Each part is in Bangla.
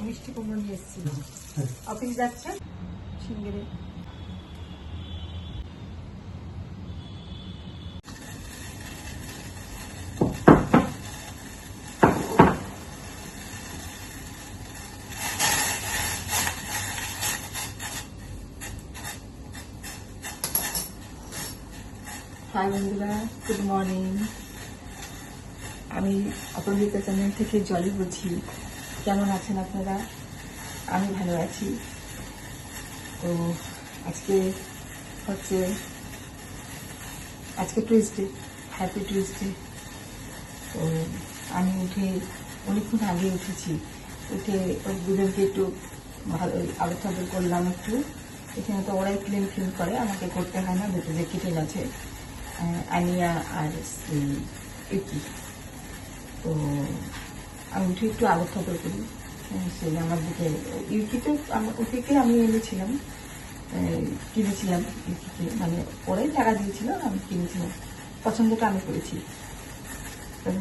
মিষ্টি কুমড়ো নিয়ে এসেছি। অফিস যাচ্ছে সিঙ্গিরে। হাই বন্ধুরা, গুড মর্নিং। আমি অপরাজিতা চ্যানেল থেকে জলি বলছি। কেমন আছেন আপনারা? আমি ভালো আছি। তো আজকে টুইসডে, হ্যাপি টুইসডে। তো আমি উঠে অনেকক্ষণ আগে উঠেছি। উঠে দুজনকে একটু ভালো আলো টাদর করলাম একটু। এখানে তো ওরাই ক্লিন করে, আমাকে করতে হয় না। দুটো যে কিটেন আছে, আনিয়া আর ইউকি। তো আমি উঠে একটু আলো টাদর করি। সেই আমার দিকে ইউকিতে ওকে আমি কিনেছিলাম ইউকিকে, মানে ওরাই টাকা দিয়েছিল, আমি কিনেছিলাম। পছন্দটা আমি করেছি।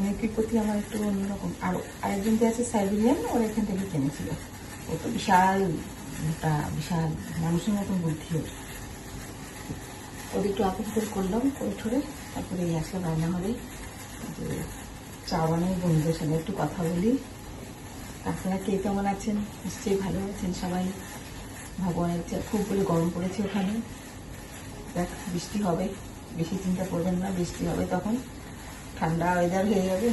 ইউকির প্রতি আমার একটু অন্যরকম। আর আরেকজন যে আছে সাইবেরিয়ান, ওরা এখান থেকে কিনেছিল। ও তো বিশাল বিশাল মানুষের মতন বুদ্ধি ওর। ওদের একটু আপত্তি করলাম করে ঠরে, তারপরে এই আসলে রান্না হবে। চা বানাই, বন্ধুদের সঙ্গে একটু কথা বলি। আপনারা কে কেমন আছেন? নিশ্চয়ই ভালো আছেন সবাই। ভগবানের ইচ্ছা, খুব বলে গরম পড়েছে ওখানে। দেখ, বৃষ্টি হবে, বেশি চিন্তা করবেন না। বৃষ্টি হবে, তখন ঠান্ডা ওয়েদার হয়ে যাবে।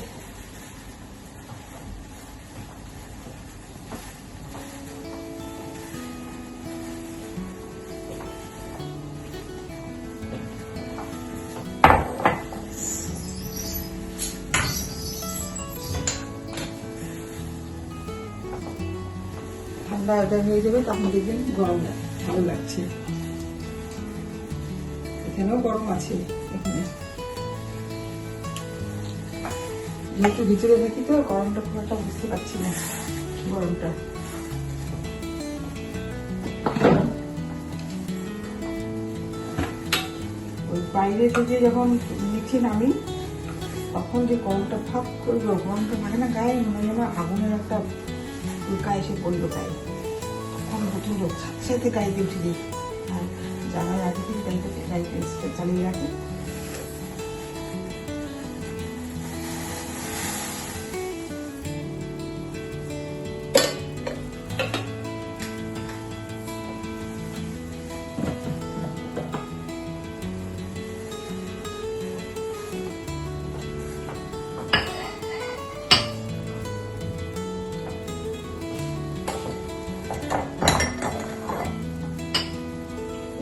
ঠান্ডা ওয়েদার হয়ে যাবে, তখন দেখবেন গরম ভালো লাগছে। এখানেও গরম আছে। এখানে যেহেতু ভিতরে থাকি তো গরমটা খুব একটা বুঝতে পারছি না, গরমটা। ওই বাইরে থেকে যখন নিচে নামি, তখন যে গরমটা ফাঁক করলো, গরমটা মানে না গায়ে মনে যেন আগুনের একটা উল্কা এসে পড়লো গায়ে। তখন উঠে লোক সাথে সাথে গাড়িতে উঠে যাই। আর জানার আগে থেকে গাড়িতে চালিয়ে রাখে।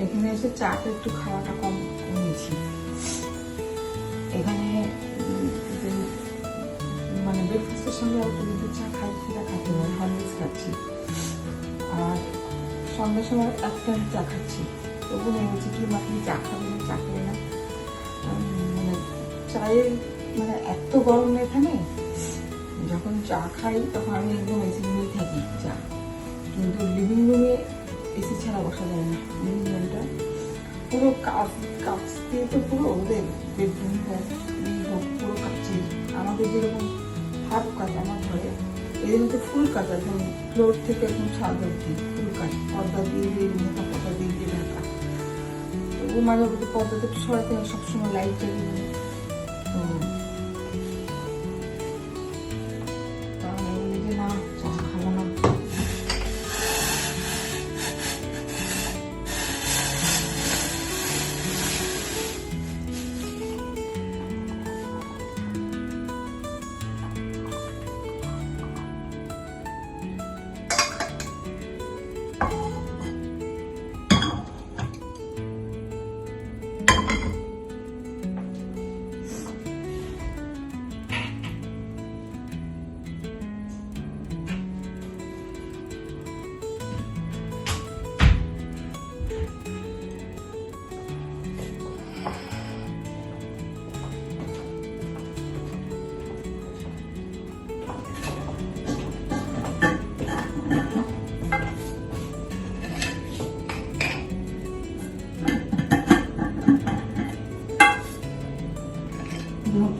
এখানে এসে চাটা একটু খাওয়াটা কম নিয়েছি। এখানে মানে ব্রেকফাস্টের সঙ্গে অল্প যদি চা খাই, সেটা খাচ্ছি না, হরলিক্স খাচ্ছি। আর সন্ধ্যার সময় একটা চা খাচ্ছি। তবু মনে হচ্ছে কি মাত্র চা খাবে না, চা খাবে না। মানে চায়ের মানে এত গরম এখানে, যখন চা খাই তখন আমি একদম এসি রুমেই থাকি চা। কিন্তু লিভিং রুমে এসি ছাড়া বসা যায় না। লিভিং রুমটা পুরো কাঁচ দিয়ে তো পুরো ওদের বেডরুমটা পুরো কাঁচি। আমাদের যেরকম হাফ কাজ আমার ঘরে, এদের মধ্যে ফুল কাজ, একদম ফ্লোর থেকে একদম ছাদ অব্দি ফুল কাজ। পর্দা দিয়ে মোটা পর্দা দিয়ে ঢাকা। ও মাঝে মধ্যে পর্দাতে একটু সরাতে হয়, সবসময় লাইট জ্বালিয়ে। তো না, চা খাবো না।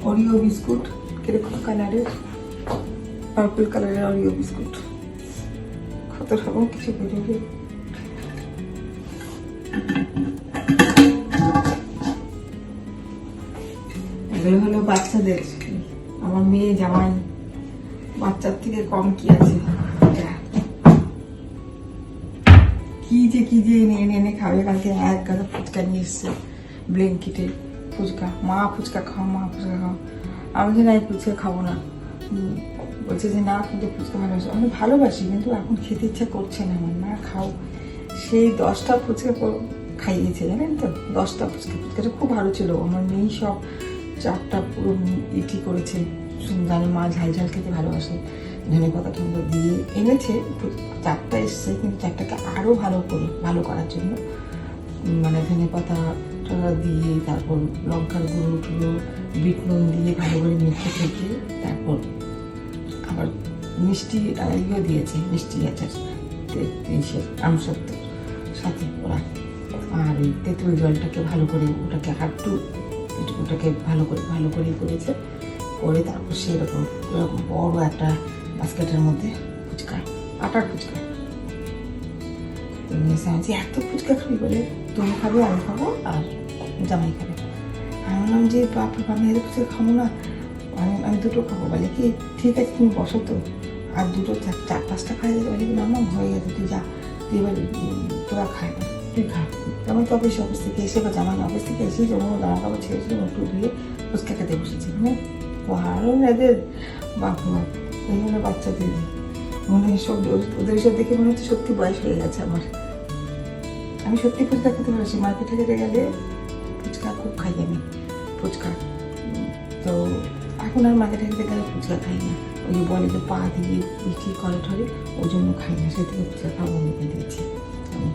অরিও বিস্কুট, কিরকম কালারের, পার্পল কালারের অরিও বিস্কুট। কত রকম কিছু বেরোবে। এগুলো হলো বাচ্চাদের, আমার মেয়ে জামাই, বাচ্চার থেকে কম কি আছে। কি যে এনে এনে এনে খাবে। কালকে এক গাদা ফুচকা নিয়ে এসছে ব্ল্যাঙ্কেটে, ফুচকা। মা ফুচকা খাও, মা ফুচকা খাও। আমি যে না, এই ফুচকা খাবো না। বলছে যে না, কিন্তু ফুচকা ভালোবাসি। আমি ভালোবাসি, কিন্তু এখন খেতে ইচ্ছা করছে না আমার। না খাও। সেই 10টা ফুচকা খাইয়েছে, জানেন তো, 10টা ফুচকা। ফুচকাটা খুব ভালো ছিল। আমার মেয়ে সব 4টা পুরো ইটি করেছে। জানি মা ঝাল ঝাল খেতে ভালোবাসে। ধনে পাতা টমেটো দিয়ে এনেছে, 4টা এসছে, কিন্তু 4টাকে আরও ভালো করার জন্য মানে ধনে পাতা দিয়ে, তারপর লঙ্কার গুঁড়ো টুলো, বিট নুন দিয়ে ভালো করে মেখে থেকে, তারপর আবার মিষ্টি ইয়ে দিয়েছে, মিষ্টি আচার আমসত্ত্বের সাথে ওরা। আর এই তেঁতুল জলটাকে ভালো করে ওটাকে ওটাকে ভালো করে করেছে, করে তারপর সেরকম বড় একটা বাস্কেটের মধ্যে ফুচকা, আটার ফুচকা নিয়েছে। এত ফুচকা খাবি বলে, তুমি খাবে, আমি খাবো, আর জামাই খাবে। আমি বললাম যে বাপরে, আমি এত ফুচকা খাবো না, আমি 2টো খাবো। বলে কি ঠিক আছে, তুমি বসো তো, আর 2টো 4-5টা খাই যাবে। বলে কি না মা, হয়ে গেছে, তুই যা, তুই এবার তোরা খায়, তুই খা। জামাই তো অফিস থেকে এসে, বা জামাই অফিস থেকে এসে যেমন জামা কাপড় ছেড়েছিল, একটু ধুয়ে ফুচকা খেতে বসেছে। মানে কারণ এদের বাপ মা, এই জন্য বাচ্চাদের মনে হয় সব, ওদের সব দেখে মনে হচ্ছে সত্যি বয়স হয়ে গেছে আমার। আমি সত্যি ফুচকা খেতে পারছি। মার্কেটে গেলে ফুচকা খুব খাই আমি, ফুচকা। তো এখন আর মার্কেটে গেলে ফুচকা খাই না। ওই বলে যে পা দিয়ে পিঠি করে ঠরে, ওই জন্য খাই না। সে থেকে ফুচকা খাবো মেখে দিয়েছি আমি।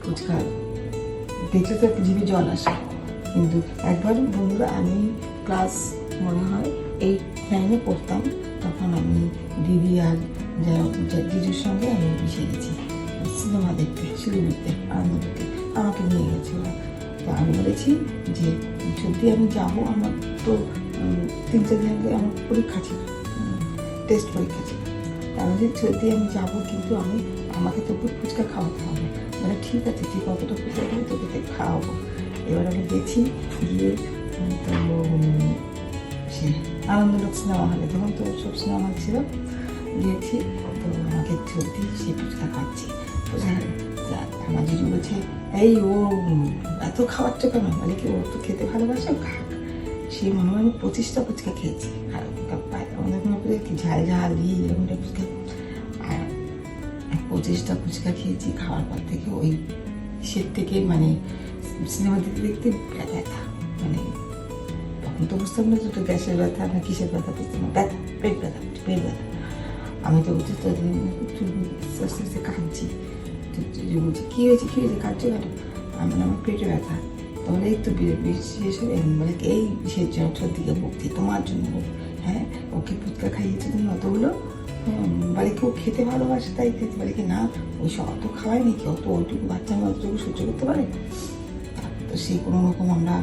ফুচকা দেখলে তো জিভে জল আসে। কিন্তু একবার বন্ধুরা, আমি ক্লাস মনে হয় 8-9-এ পড়তাম, তখন আমি দিদি আর জিজুর সঙ্গে আমি মিশে গেছি সিনেমা দেখতে, শিলিগুড়িতে আনন্দ দেখতে। আমাকে নিয়ে গেছে ওরা। তো আমি বলেছি যে যদি আমি যাবো, আমার তো 3-4 দিন আগে আমার পরীক্ষা ছিল, টেস্ট পরীক্ষা ছিল। আমি যদি আমি যাবো, কিন্তু আমাকে তোকে ফুচকা খাওয়াতে হবে। মানে ঠিক আছে, তুই কতটা ফুচকা খাবি, তোকে খাওয়াবো। এবার আমি গেছি, গিয়ে তো সে আনন্দলোক সিনেমা হলে, তখন তো সব সিনেমা হল ছিল, গিয়েছি। তো আমাকে সত্যি সে ফুচকা খাচ্ছি। আমার জিজু বলছে, এই ও এত খাওয়াচ্ছ কেন? মানে কি, ও তো খেতে ভালোবাসে, খাক। সে মনে হয় 25টা ফুচকা খেয়েছি। আর আমাদের কোনো কি ঝাল ঝাল দিয়ে এরকম ফুচকা, আর 25টা ফুচকা খেয়েছি। খাওয়ার পর থেকে ওই সের থেকে মানে সিনেমা দেখতে দেখতে ব্যথা, মানে তখন তো বুঝতাম না যে গ্যাসের ব্যথা না কিসের ব্যথা, বুঝতাম না। ব্যথা, পেট ব্যথা। আমি তো বুঝতে আস্তে আস্তে কাঁদছি। বলছি কী হয়েছে কাঁদছো কেন? আমি আমার পেটে ব্যথা। তাহলে এই তো বিশেষ বলে এই বিশেষ দিকে ভক্তি তোমার জন্য। হ্যাঁ, ওকে ফুচকা খাইয়েছে তুমি অতগুলো? বলে কি ও খেতে ভালোবাসে তাই খেতে? বলে কি না, ওই সব অত খাওয়াই নাকি, অত ওইটুকু বাচ্চা মেয়ে অতটুকু সহ্য করতে পারে? তো সেই কোনো রকম আমরা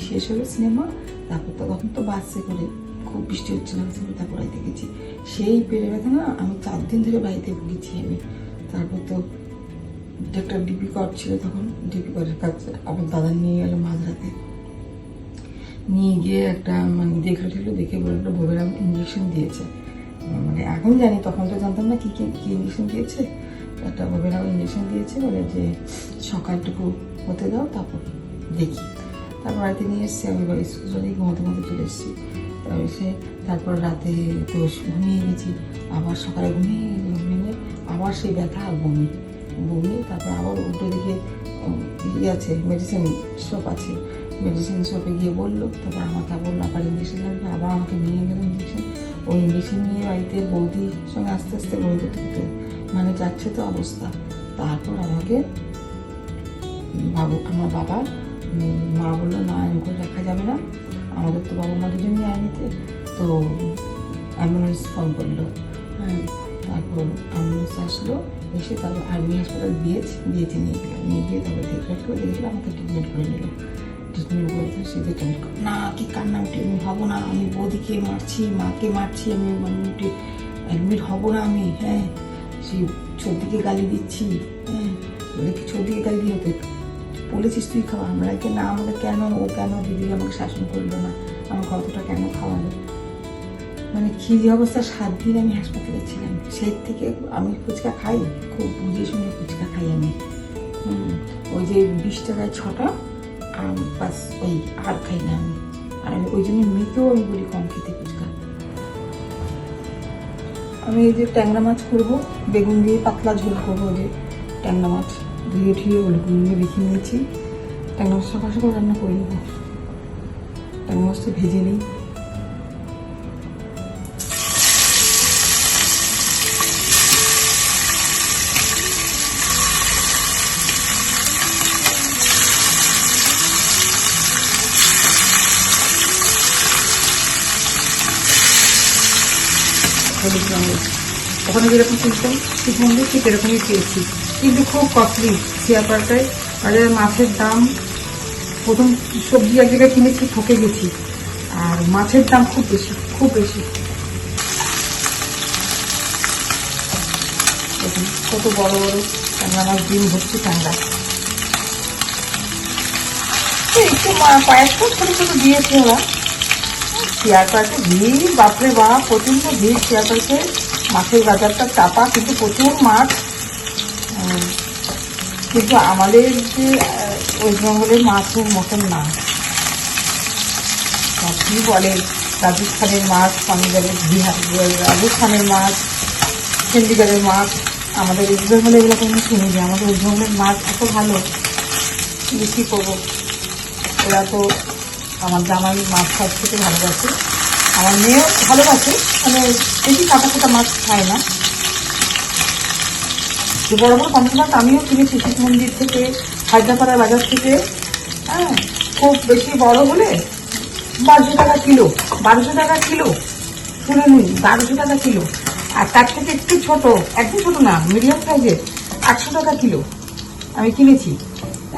শেষ হলো সিনেমা। তারপর তো তখন তো বাসে করে, খুব বৃষ্টি হচ্ছিল, তারপর বাড়িতে গেছি। সেই পেটে ব্যথা না, আমি 4 দিন ধরে বাড়িতে ভুগেছি আমি। তারপর তো একটা ডিপি কর ছিল, তখন ডিপি করের কাছে আমার দাদা নিয়ে গেল মাঝরাতে। নিয়ে গিয়ে একটা মানে দেখে বললো ভোগেরাম ইঞ্জেকশন দিয়েছে। মানে এখন জানি, তখন তো জানতাম না কি ইঞ্জেকশন দিয়েছে। একটা ভোগেরাম ইঞ্জেকশন দিয়েছে, বলে যে সকালটুকু হতে দাও, তারপর দেখি। তারপর বাড়িতে নিয়ে এসছি, আমি বাড়ি স্কুলে ঘুমাতে চলে এসেছি। তারপর রাতে তো ঘুমিয়ে গেছি, আবার সকালে ঘুমিয়ে আবার সেই ব্যথা আর বমি। তারপর আবার উল্টো দিকে আছে মেডিসিন শপ আছে, মেডিসিন শপে গিয়ে বললো। তারপর আমাকে বললো আবার ইঞ্জেকশন লাগবে, আবার আমাকে নিয়ে গেলো ইঞ্জেকশন। ওই ইঞ্জেকশন নিয়ে বাড়িতে বৌদির সঙ্গে আস্তে আস্তে বমি করতে মানে যাচ্ছে তো অবস্থা। তারপর আমাকে আমার বাবা মা বললো না, এরকম করে রাখা যাবে না, আমাদের তো বাবা মা দুজনই আর্মিতে। তো অ্যাম্বুলেন্স ফোন করলো। হ্যাঁ, তারপর অ্যাম্বুলেন্স আসলো, এসে তারপর আর্মি হাসপাতাল দিয়েছে নিয়ে গিয়ে তারপর দেখলো আমাকে ট্রিটমেন্ট করে নিল। ট্রিটমেন্ট করতে সে দেখে না, কি কান্না উঠে, আমি ভাবো না আমি বৌদিকে মারছি, মাকে মারছি, আমি মানে অ্যাডমিট হব না আমি। হ্যাঁ, সেই ছর্দিকে গালি দিচ্ছি। হ্যাঁ, ওদেরকে ছর্দিকে গালি দিয়ে হতে বলেছিস তুই খাওয়া, আমরা না, আমাকে কেন ও কেন দিদি আমাকে শাসন করলো না, আমাকে অতটা কেন খাওয়ালো। মানে কি যে অবস্থা, 7 দিন আমি হাসপাতালে ছিলাম। সেই থেকে আমি ফুচকা খাই, খুব বুঝে শুনে ফুচকা খাই আমি। ওই যে 20 টাকায় 6টা, আর বাস ওই আর খাই না আমি। আর আমি ওই জন্য মেয়েকেও আমি বলি কম খেতে ফুচকা। আমি এই যে ট্যাংরা মাছ করবো, বেগুন দিয়ে পাতলা ঝোল করবো। যে ট্যাংরা মাছ ধুয়ে ঠুয়ে ওগুলো রেখে নিয়েছি। ট্যাংরা মাছ সকাল সকাল রান্না করে নেবো। ট্যাংরা মাছটা ভেজে নিই। ওখানে যেরকম কিনতাম ঠিক মন্দির ঠিক এরকমই পেয়েছি, কিন্তু খুব কস্টলি। শেয়ারপাড়াটায় বাজারে মাছের দাম, প্রথম সবজি এক জায়গায় কিনেছি, ঠকে গেছি। আর মাছের দাম খুব বেশি, খুব বেশি। দেখুন কত বড় বড় ট্যাংরা মাছ, ডিম ভর্তি ট্যাংরা। একটু কয়েকটা ছোট ছোট দিয়েছে ওরা। শেয়ারপাড়াতে ভিড়, বাপরে বাপ, প্রচন্ড ভিড় শেয়ারপাড়াতে। মাছের বাজারটা চাপা, কিন্তু প্রচুর মাছ। কিন্তু আমাদের যে ওয়েস্ট বেঙ্গলের মাছের মতন না। কি বলে, রাজস্থানের মাছ, পাঞ্জাবের, বিহার, রাজস্থানের মাছ, চণ্ডীগড়ের মাছ, আমাদের ওয়েস্ট বেঙ্গলে এগুলো কোনো শুনি যে আমাদের ওয়েস্ট বেঙ্গলের মাছ এত ভালো। কী করবো, ওরা তো আমার জামাই মাছ খাওয়া খেতে ভালোবাসে, আমার মেয়েও ভালোবাসে, মানে বেশি কাটা কাটা মাছ খায় না। যে বড় বড় পাঙ্গাস মাছ আমিও কিনেছি শিব মন্দির থেকে, হায়দ্রাপাড়ার বাজার থেকে। হ্যাঁ, খুব বেশি বড় হলে 1200 টাকা কিলো, 1200 টাকা কিলো, শুনে নিন, 1200 টাকা কিলো। আর তার থেকে একটু ছোট, একদম ছোট না, মিডিয়াম সাইজের, 800 টাকা কিলো আমি কিনেছি।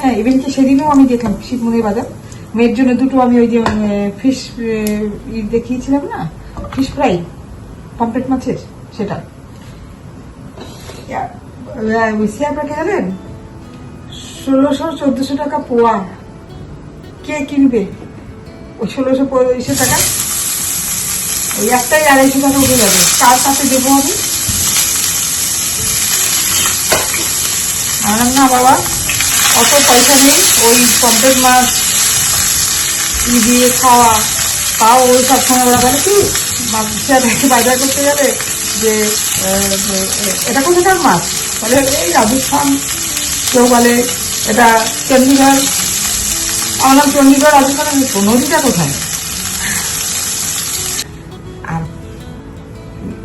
হ্যাঁ, ইভেন কি সেদিনও আমি দেখলাম শিব মন্দির বাজার। মেয়ের জন্য দুটো আমি ওই যে ফিশ দেখিয়েছিলাম না, ফিশ ফ্রাই, পমফ্রেট মাছের, সেটা আপনাকে জানেন 1600-1400 টাকা পোয়া। কে কিনবে ওই 1600 টাকা? ওই একটাই 250 টাকা উঠে যাবে। কার কাছে দেবো আমি? আমার না বাবা, অত পয়সা নেই ওই পমফ্রেট মাছ দিয়ে খাওয়া। তাও ওই সবসময় ওরা বলে কি বাজার করতে যাবে যে এটা কোথাকার মাছ, বলে এই রাজস্থান, কেউ বলে এটা চণ্ডীগড়। আমার নাম চণ্ডীগড়, রাজস্থানের নদীটা কোথায়? আর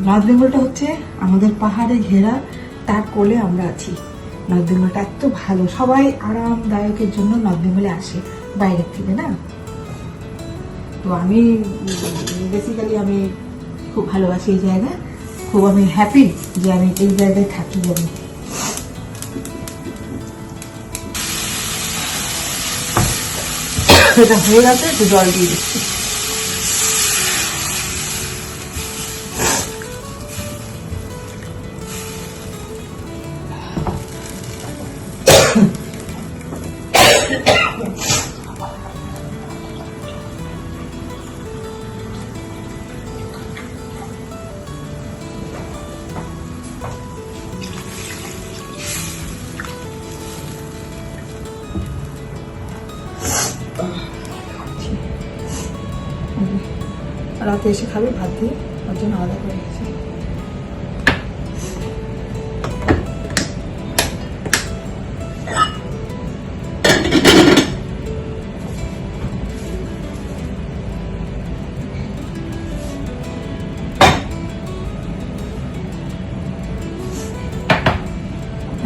নর্থ বেঙ্গলটা হচ্ছে আমাদের পাহাড়ে ঘেরা, তার কোলে আমরা আছি। নর্থ বেঙ্গলটা এত ভালো, সবাই আরামদায়কের জন্য নর্থ বেঙ্গলে আসে বাইরের থেকে না। তো আমি বেসিক্যালি আমি খুব ভালোবাসি এই জায়গা, খুব আমি হ্যাপি যে আমি এই জায়গায় থাকি। আমি সেটা হয়ে গেছে, একটু জল দিয়ে দিচ্ছি। রাতে এসে খাবে ভাত দিয়ে, ওর জন্য আলাদা করে রেখেছি।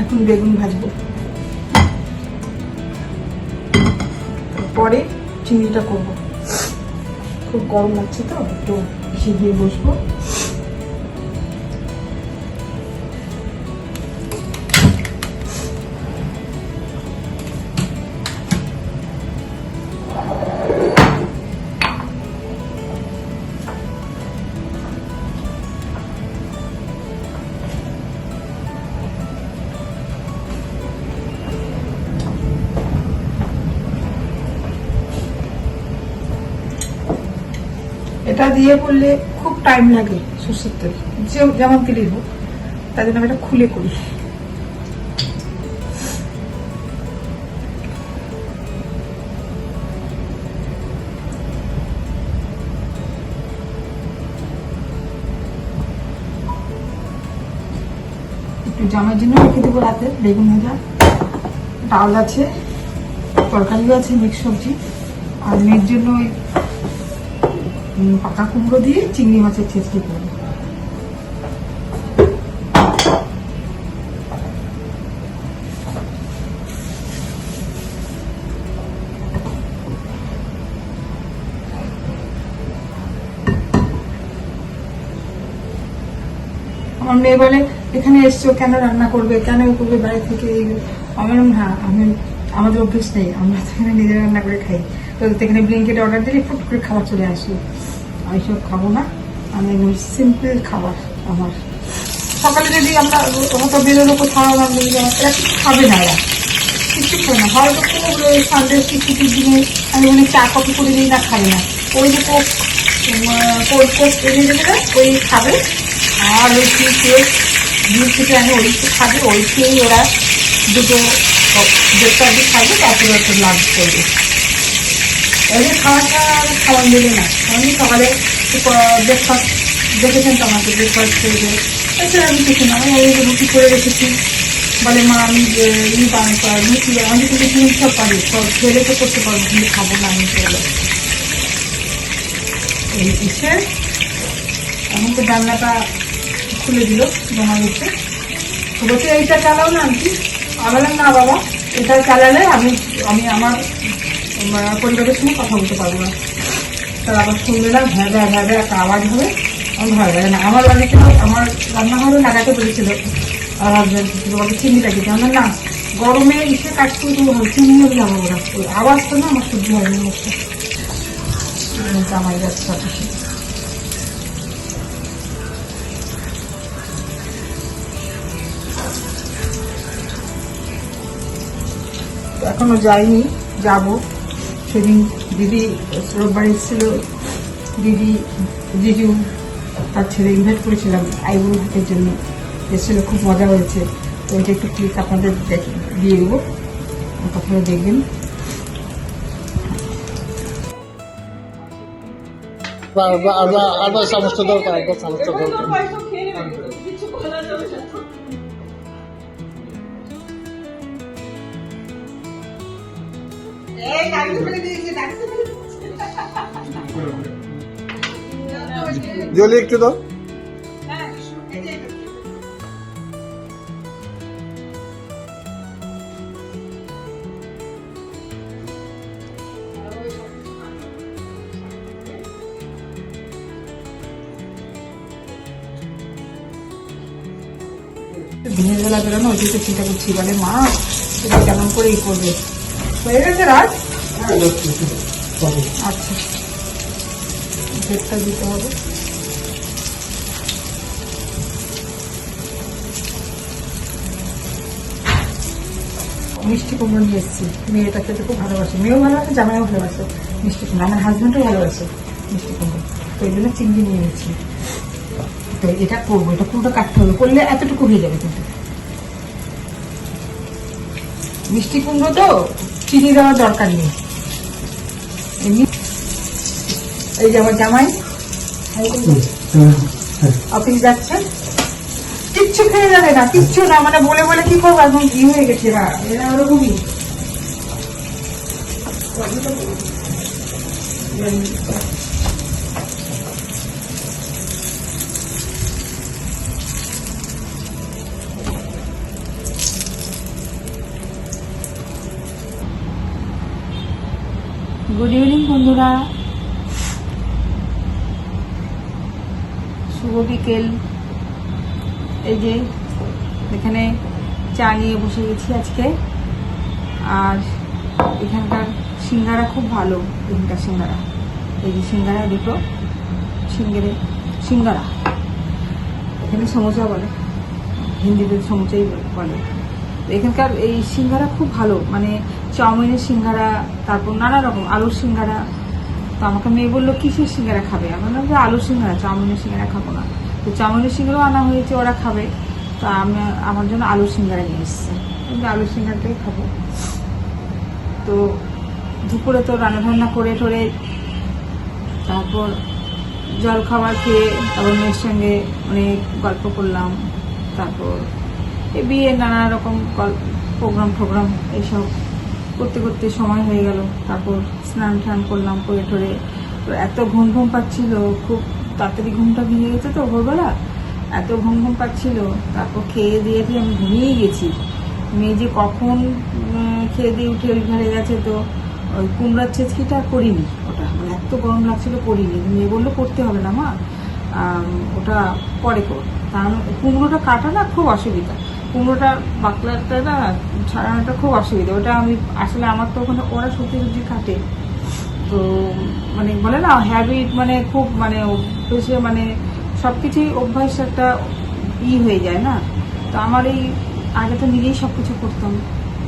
এখন বেগুন ভাজবো, পরে চিংড়িটা করবো। খুব গরম লাগছে তো, একটু এসে গিয়ে বসবো। এটা দিয়ে করলে খুব টাইম লাগে সর্ষের তেল, যেমন তেলই হোক, তার জন্য আমি এটা খুলে করি। একটু জামার জন্য রেখে দেবো রাতে বেগুন ভাজা, ডাল আছে, তরকারিও আছে, মিক্স সবজি, আর মেয়ের জন্য ওই পাকা কুমড়ো দিয়ে চিংড়ি মাছের ছেঁচড়ি করবো। আমার মেয়ে বলে এখানে এসছো কেন, রান্না করবে কেন করবে বাইরে থেকে? আমি বললাম হ্যাঁ, আমাদের অভ্যেস নেই, আমরা এখানে নিজেরা রান্না করে খাই। তো এখানে ব্লিঙ্কেটে অর্ডার দিলে ফুট করে খাবার চলে আসবে। আমি সব খাবো না, আমি সিম্পল খাবার। আমার সকালে যদি আমরা হয়তো বেরোনো কোথাও, এরা কিছু খাবে না, এরা কিছু খাবে না। হয়তো খুব সানডে ছুটির দিনে আমি বলি চা কফি করে দিই, না খাবে না। ওই যে কোল্ড কোস্ট এনে দেবে, ওই খাবে, আর ওই কেক দুধ থেকে আনে ওই খাবে, ওই খেয়েই ওরা দুটো দেড়টা অব্দি খাবে, তারপরে একটা লাঞ্চ করবে। ওদের খাবার মেলে না। আমি সকালে ব্রেকফাস্ট দেখেছেন তো, আমাকে ব্রেকফাস্ট করবে, এছাড়া আমি কিছু না। আমি রুটি করে রেখেছি, বলে মা আমি লুচি, আমি কিন্তু জিনিস সব পারি, সব খেলে তো করতে পারবো, কিন্তু খাবো না আমি চলে। এই এসে এখন তো রান্নাটা খুলে দিল জমা দিচ্ছে, বলছে এইটা চালাও না আন্টি। আমি বললাম না বাবা, এটা চালালে আমি আমার পরিবারের সঙ্গে কথা বলতে পারবো না। তার আবার শুনবে না, ভ্যাঁ ভ্যাঁ একটা আওয়াজ হবে, আমার ভয় লাগে না। আমার বাড়িতে আমার রান্নাঘরে লাগাতে বলেছিল আর হাজব্যান্ড, বলে চিনিটা খেতে। আমার না, গরমে এসে কাজ করে তুমি চিনিও যাবো ওরা, ওই আওয়াজটা না আমার সহ্য হয় না। জামাই যাচ্ছে অফিসে। এখনো যাইনি, যাব। সেদিন দিদি রোববার এসেছিল, দিদি জিজু তার ছেলে ইনভাইট করেছিলাম আইবুড়ো ভাতের জন্য, এসেছিল, খুব মজা হয়েছে। তো ওইটা একটু ক্লিক আপনাদের দিয়ে দেবো, কথাটা দেখবেন। সমস্যা দরকার, সমস্যা দরকার। জলি একটু দাও। দিনের বেলা বেরোনো, ওই দিকে চিন্তা করছি, বলে মা এটা কেমন করে ই করবে। হয়ে গেছে রাত? আচ্ছা, ডেটটা দিতে হবে। মিষ্টি কুমড়ো নিয়ে এসেছি, মেয়েটা খেতে খুব ভালোবাসে, মেয়েও ভালোবাসে, জামাইও ভালোবাসে মিষ্টি কুমড়ো, আমার হাজব্যান্ডও ভালোবাসে মিষ্টি কুমড়ো। তো এই জন্য চিংড়ি নিয়ে নিচ্ছি। তো এটা করবো, এটা পুরোটা কাটতে হবে, করলে এতটুকু হয়ে যাবে। কিন্তু মিষ্টি কুমড়ো তো চিনি দেওয়ার দরকার নেই। এমনি এই যে আমার জামাই অফিস যাচ্ছে, কিচ্ছু খেয়ে যাবে না, কিচ্ছু না, মানে বলে বলে কি করবো, এখন কি হয়ে গেছে এরা, এরা ওরকমই। গুড ইভিনিং বন্ধুরা, শুভ বিকেল। এই যে এখানে চা নিয়ে বসে গেছি আজকে, আর এখানকার সিঙ্গারা খুব ভালো। এখানকার সিঙ্গারা, এই যে সিঙ্গারা দুটো, সিঙ্গারা, এখানে সমোসা বলে, হিন্দিতে সমোসাই বলে। এখানকার এই সিঙ্গারা খুব ভালো, মানে চাউমিনের সিঙ্গারা, তারপর নানা রকম আলুর সিঙ্গারা, তো আমাকে মেয়ে বললো কিসের সিঙ্গারা খাবে, আমি বললাম যে আলু সিঙ্গারা, চাউমিনের সিঙ্গারা খাবো না। তো চাউমিনের সিঙ্গারাও আনা হয়েছে, ওরা খাবে, তো আমি আমার জন্য আলু সিঙ্গারা নিয়ে এসছে, কিন্তু আলু সিঙ্গারাটাই খাবো। তো দুপুরে তো রান্নাবান্না করে টোরে তারপর জল খাবার খেয়ে তারপর মেয়ের সঙ্গে অনেক গল্প করলাম। তারপর এই বিয়ে নানা রকম প্রোগ্রাম এইসব করতে করতে সময় হয়ে গেল। তারপর স্নান টান করলাম, করে টোরে এত ঘুম পাচ্ছিল, খুব তাড়াতাড়ি ঘুমটা ভেঙে গেছে তো ভোরবেলা, এত ঘুম পাচ্ছিল। তারপর খেয়ে দিয়ে আমি ঘুমিয়েই গেছি। মেয়ে যে কখন খেয়ে দিয়ে উঠে ওই ঘরে গেছে, তো ওই কুমড়ার ছেঁচকিটা করিনি, ওটা মানে এত গরম লাগছিল করিনি। মেয়ে বললো করতে হবে না মা, ওটা পরে কর। কারণ কুমড়োটা কাটা না খুব অসুবিধা, কুমড়োটা বাকলাটা না ছাড়ানোটা খুব অসুবিধা। ওটা আমি আসলে আমার তো ওখানে ওরা সবজি কাটে, তো মানে বলে না হ্যাবিট, মানে খুব মানে অভ্যেসে মানে সব কিছুই অভ্যাস একটা হয়ে যায় না। তো আমার এই আগে তো নিজেই সব কিছু করতাম,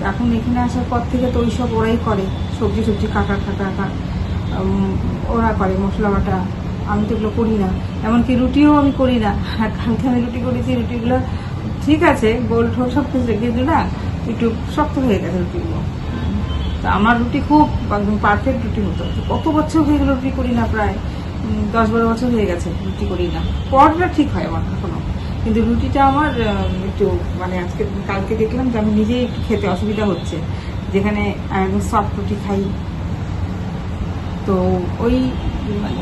এখন এখানে আসার পর থেকে তো ওইসব ওরাই করে, সবজি কাটা ওরা করে, মশলা বাটা। আমি তো এগুলো করি না, এমনকি রুটিও আমি করি না। কালকে আমি রুটি করেছি, রুটিগুলো ঠিক আছে গোল ঠোল সব কিছু রেখে না, একটু শক্ত হয়ে গেছে রুটিগুলো। তা আমার রুটি খুব একদম পারফেক্ট রুটি হতো। কত বছর হয়ে গেল রুটি করি না, প্রায় 10-12 বছর হয়ে গেছে রুটি করি না। পরোটা ঠিক হয় আমার এখনো, কিন্তু রুটিটা আমার একটু মানে কালকে দেখলাম যে আমি নিজেই একটু খেতে অসুবিধা হচ্ছে, যেখানে একদম সফট রুটি খাই। তো ওই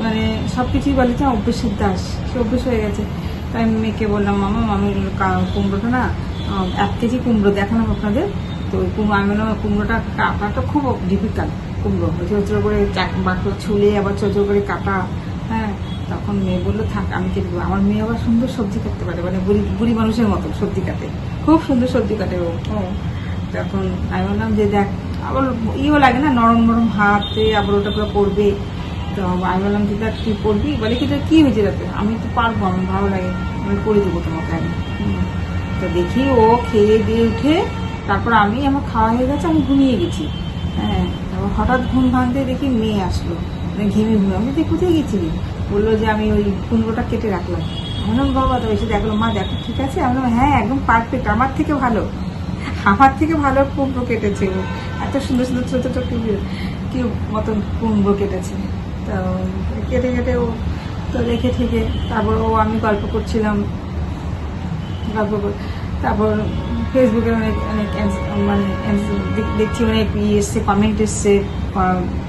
মানে সব কিছুই বলে যে অভ্যেসের দাস, সে অভ্যেস হয়ে গেছে। তাই আমি মেয়েকে বললাম মামা কুমড়োটা না 1 কেজি কুমড়ো দেখালাম আপনাদের। তো ওই আমি বললাম কুমড়োটা কাটাটা খুব ডিফিকাল্ট, কুমড়ো ছোটো করে বাকলো ছুলে আবার ছোটো করে কাটা। হ্যাঁ, তখন মেয়ে বললো থাক আমি কেটে। আমার মেয়ে আবার সুন্দর সবজি কাটতে পারে, মানে বুড়ি মানুষের মতো সবজি কাটে, খুব সুন্দর সবজি কাটে ও। তখন আমি বললাম যে দেখ, আবার লাগে না নরম হাতে আবার ওটা পুরো করবে। তো আমি বললাম যে দেখ তুই করবি, বলে কি কি হয়েছে তাতে, আমি তো পারবো, আমার ভালো লাগে, আমি করে দেবো তোমাকে আমি। তো দেখি ও খেয়ে দিয়ে উঠে তারপর আমার খাওয়া হয়ে গেছে, আমি ঘুমিয়ে গেছি। হ্যাঁ, তারপর হঠাৎ ঘুম ভাঙতে দেখি মেয়ে আসলো, মানে ঘেমে আমি তুই কোথায় গেছিলি, বললো যে আমি ওই কুমড়োটা কেটে রাখলাম। আমি বললাম বাবা, তো এসে দেখলো মা দেখো ঠিক আছে। আমি বললাম হ্যাঁ একদম পারফেক্ট, আমার থেকে ভালো কুমড়ো কেটেছে ও, এত সুন্দর ছোট কি মতন কুমড়ো কেটেছে। তো কেটে ও তো রেখে থেকে তারপর আমি গল্প করছিলাম, তারপর ফেসবুকে অনেক মানে দেখছি অনেক এসছে, কমেন্ট এসছে,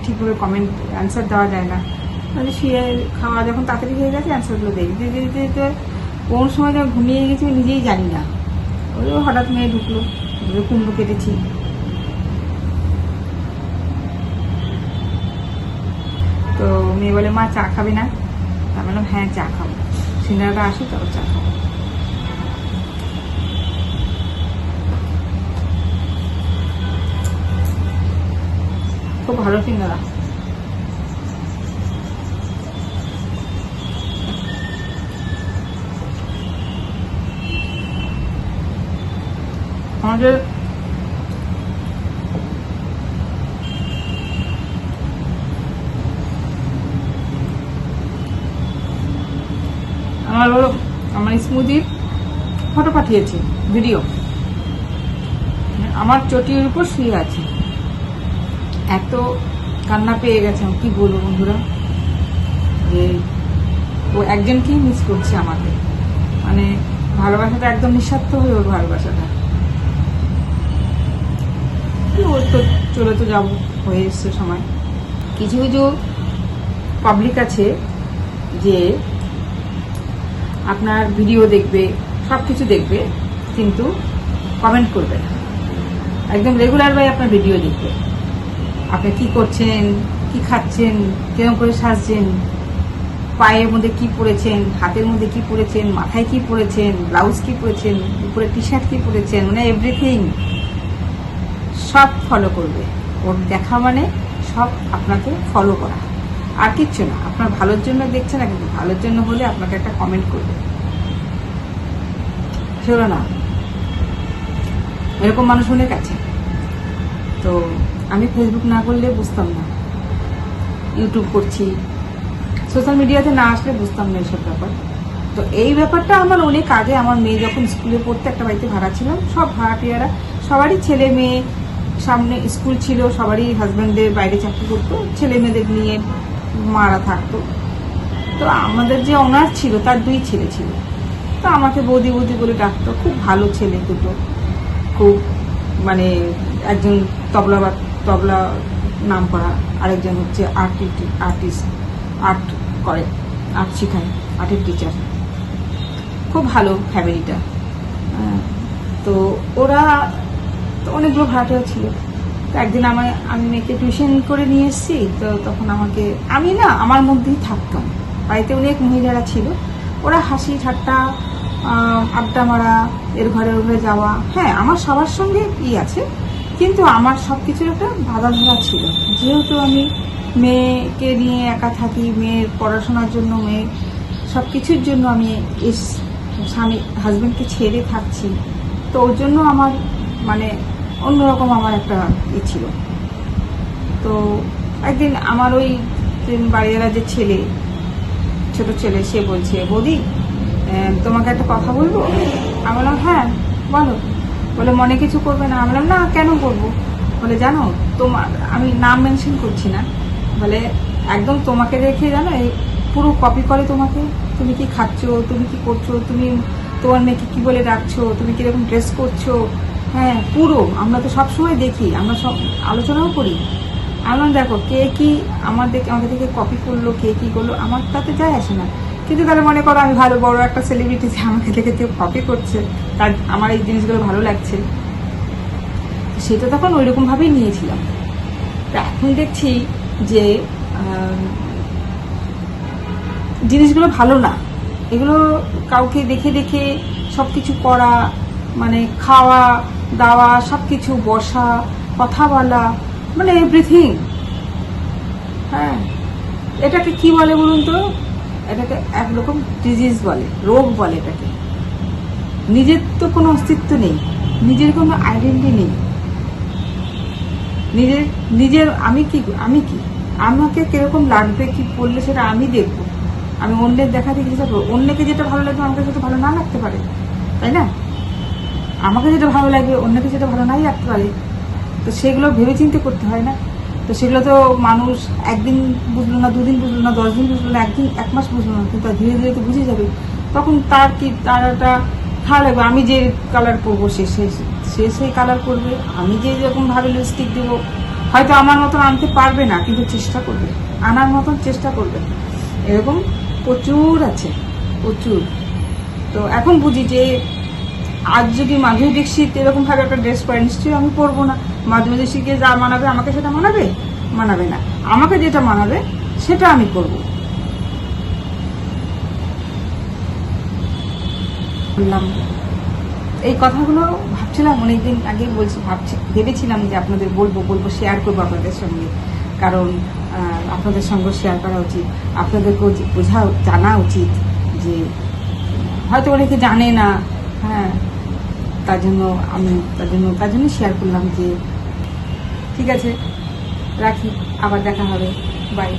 ঠিকভাবে কমেন্ট অ্যান্সার দেওয়া যায় না। মানে শুয়ে খাওয়া যখন তাড়াতাড়ি হয়ে গেছে অ্যান্সারগুলো দিতে দিতে কোন সময় যখন ঘুমিয়ে গেছি নিজেই জানি না। ওই হঠাৎ মেয়ে ঢুকলো, কুমড়ো কেটেছি। তো মেয়ে বলে মা চা খাবে না, আমি বললাম হ্যাঁ চা খাবো, সিঙ্গারাটা আসি তারপর চা খাবো। খুব ভালো সিঙ্গারা। আমাদের আমার স্মুদির ফটো পাঠিয়েছে, ভিডিও, আমার চটির উপর শুয়ে আছে, এত কান্না পেয়ে গেছে। কি বলবো বন্ধুরা, যে ও একজনকেই মিস করছে আমাকে, মানে ভালোবাসাটা একদম নিঃস্বার্থ হয়ে ওর ভালোবাসাটা। ওর তো চলে তো যাবো, হয়ে এসছে সময়। কিছু পাবলিক আছে যে আপনার ভিডিও দেখবে, সব কিছু দেখবে, কিন্তু কমেন্ট করবে না। একদম রেগুলার ভাই আপনার ভিডিও দেখবে, আপনি কি করছেন, কি খাচ্ছেন, কেরকম করে সাজছেন, পায়ের মধ্যে কি পরেছেন, হাতের মধ্যে কি পরেছেন, মাথায় কি পরেছেন, ব্লাউজ কি পরেছেন, উপরে টি শার্ট কি পরেছেন, মানে এভরিথিং সব ফলো করবে। ওর দেখা মানে সব আপনাকে ফলো করা, আর কিচ্ছু না। আপনার ভালোর জন্য দেখছে না, কিন্তু ভালোর জন্য হলে আপনাকে একটা কমেন্ট করবে। সেগুলো না, এরকম মানুষ অনেক আছে। তো আমি ফেসবুক না করলে বুঝতাম না, ইউটিউব করছি। সোশ্যাল মিডিয়াতে না আসলে বুঝতাম না এসব ব্যাপার। তো এই ব্যাপারটা আমার অনেক আগে, আমার মেয়ে যখন স্কুলে পড়তে একটা বাড়িতে ভাড়া ছিলাম, সব ভাড়াটিয়ারা সবারই ছেলে মেয়ে, সামনে স্কুল ছিল, সবারই হাজব্যান্ডের বাইরে চাকরি করতো, ছেলে মেয়েদের নিয়ে মারা থাকতো। তো আমাদের যে ওনার ছিল তার 2 ছেলে ছিল, তো আমাকে বৌদি বৌদি বলে ডাকতো। খুব ভালো ছেলে দুটো, খুব মানে একজন তবলা নাম করা, আরেকজন হচ্ছে আর্টিস্ট, আর্ট করে, আর্ট শেখায়, আর্টের টিচার। খুব ভালো ফ্যামিলিটা। তো ওরা তো অনেকগুলো ভাড়াটিয়া ছিল। তো একদিন আমি মেয়েকে টিউশন করে নিয়ে এসেছি। তো তখন আমি না আমার মধ্যেই থাকতাম। বাড়িতে অনেক মহিলারা ছিল, ওরা হাসি ঠাট্টা, আড্ডা মারা, এর ঘরে ওর ঘরে যাওয়া, হ্যাঁ আমার সবার সঙ্গে আছে, কিন্তু আমার সবকিছুর একটা বাধা ধরা ছিল। যেহেতু আমি মেয়েকে নিয়ে একা থাকি, মেয়ের পড়াশোনার জন্য, মেয়ে সব কিছুর জন্য আমি হাজবেন্ডকে ছেড়ে থাকছি, তো ওর জন্য আমার মানে অন্যরকম আমার একটা ছিল। তো একদিন আমার ওই বাড়িওয়ালা যে ছেলে, ছোট ছেলে, সে বলছে, বৌদি তোমাকে একটা কথা বলবো। আমি বললাম হ্যাঁ বলো। বলে মনে কিছু করবে না। আমি বললাম না, কেন করবো? বলে জানো তোমার, আমি নাম মেনশন করছি না, বলে একদম তোমাকে দেখে জানো এই পুরো কপি করে তোমাকে। তুমি কি খাচ্ছ, তুমি কি করছো, তুমি তোমার মেয়েকে কি বলে রাখছো, তুমি কিরকম ড্রেস করছো, হ্যাঁ পুরো আমরা তো সবসময় দেখি, আমরা সব আলোচনাও করি। আমি দেখো কে কি আমাদের থেকে কপি করলো, কে কি করলো, আমার তাতে যায় আসে না। কিন্তু তাহলে মনে করো আমি ভালো বড় একটা সেলিব্রিটি, যে আমাকে দেখে কেউ কপি করছে, তার আমার এই জিনিসগুলো ভালো লাগছে, সেটা তখন ওইরকম ভাবেই নিয়েছিলাম। তো এখন দেখছি যে জিনিসগুলো ভালো না, এগুলো কাউকে দেখে দেখে সবকিছু করা, মানে খাওয়া দাওয়া সবকিছু, বসা, কথা বলা, মানে এভরিথিং। হ্যাঁ, এটাকে কি বলে বলুন তো? এটাকে একরকম ডিজিজ বলে, রোগ বলে এটাকে। নিজের তো কোনো অস্তিত্ব নেই, নিজের কোনো আইডেন্টি নেই, নিজের আমি কি, আমাকে কিরকম লাগবে, কি করলে সেটা আমি দেখবো। আমি অন্যের দেখা দেখি যেটা, অন্যকে যেটা ভালো লাগবে আমাকে সেটা ভালো না লাগতে পারে, তাই না? আমাকে যেটা ভালো লাগবে অন্যকে সেটা ভালো নাই লাগতে পারে। তো সেগুলো ভেবেচিন্তে করতে হয় না? তো সেগুলো তো মানুষ একদিন বুঝলো না, 2 দিন বুঝলো না, 10 দিন বুঝলো না, একদিন 1 মাস বুঝলো না, কিন্তু ধীরে ধীরে তো বুঝে যাবে। তখন তার একটা ভালো লাগবে। আমি যে কালার করবো সে সেই কালার করবে, আমি যে যেরকম ভাবে লিপস্টিক দেবো, হয়তো আমার মতন আনতে পারবে না, কিন্তু চেষ্টা করবে, আনার মতন চেষ্টা করবে। এরকম প্রচুর আছে, প্রচুর। তো এখন বুঝি যে আজ যদি মাধুরী দীক্ষিত এরকম ভাবে একটা ড্রেস পরে, নিশ্চয়ই আমি পরবো না। মাধুরী দীক্ষিতকে যা মানাবে আমাকে সেটা মানাবে না। আমাকে যেটা মানাবে সেটা আমি করবো। বললাম এই কথাগুলো, ভাবছিলাম অনেকদিন আগে, ভেবেছিলাম যে আপনাদের বলবো, শেয়ার করবো আপনাদের সঙ্গে, কারণ আপনাদের সঙ্গে শেয়ার করা উচিত, আপনাদেরকেও জানা উচিত, যে হয়তো অনেকে জানে না। হ্যাঁ, তার জন্য শেয়ার করলাম। যে ঠিক আছে, রাখি, আবার দেখা হবে, বাই।